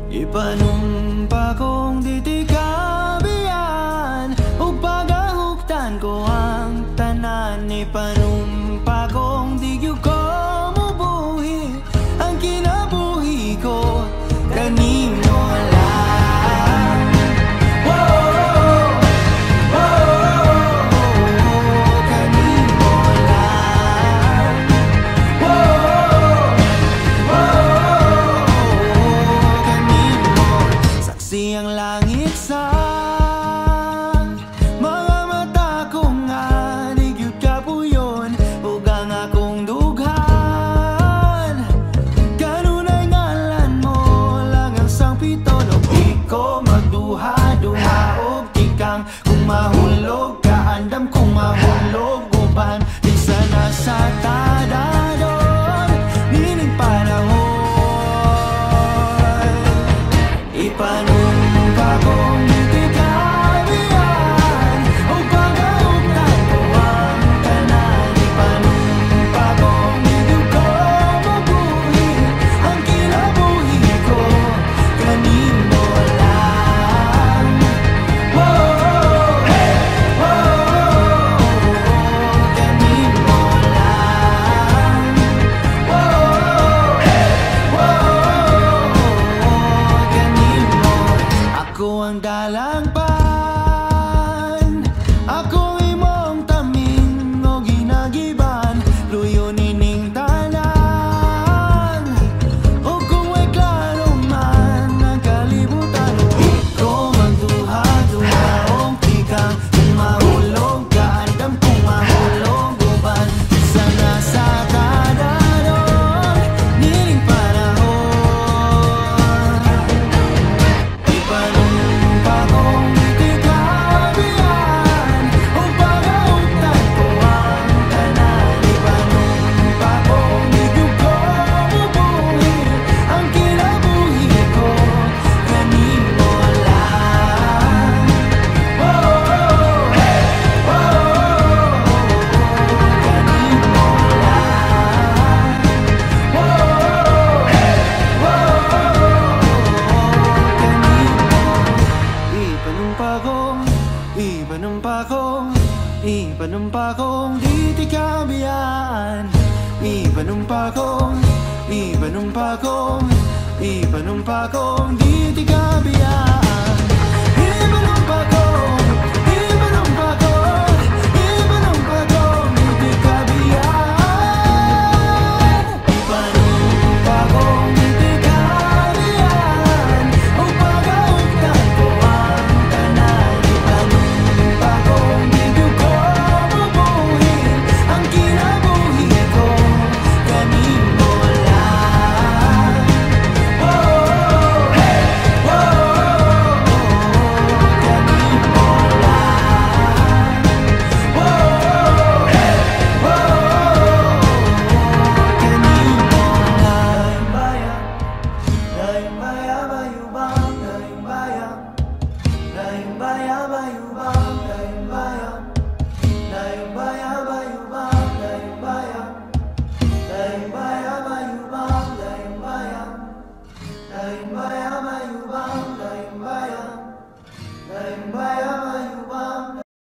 Ipanumpa kong ditikabian ug pagahuktan ko ang tanan. Ipanumpa kong di gyud ko mubuhi ang kinabuhi ko kanimo lang. Kanimo lang. Kanimo saksi ang langit sa mga mata ko nga di gyud kapuyon ug ang akong dughan. Kanunay ngalan mo lang ang sangpiton ug di ko magduha-duha og tikang kung mahulog ka andam kung mahulog uban di sana sa tadadon nining panahon. Ipanumpa kong ditikabian ug pagahuktan ko ang tanan. Ipanumpa kong di gyud ko mabuhi ang kinabuhi ko kanimo lang. Kanimo lang. Kanimo ako ang dalangpan, ako imong tamin o ginagiban, luyo nining tanan. O kung may klaro man ang kalibutan, di ko magduha-duha og tikang kung mahulog ka andam kung mahulog uban sana sa tadadon nining panahon. Ipanumpa kong ditikabian ug pagahuktan ko ang tanan. Ipanumpa kong di gyud ko mubuhi ang kinabuhi ko kanimo lang. Kanimo lang. Ipanumpa kong ditikabian. Ipanumpa kong ditikabian. Ipanumpa kong ditikabian. Ipanumpa kong ditikabian ug pagahuktan ko ang tanan. Ipanumpa kong di gyud ko mabuhi ang kinabuhi ko kanimo lang. Daing bayang,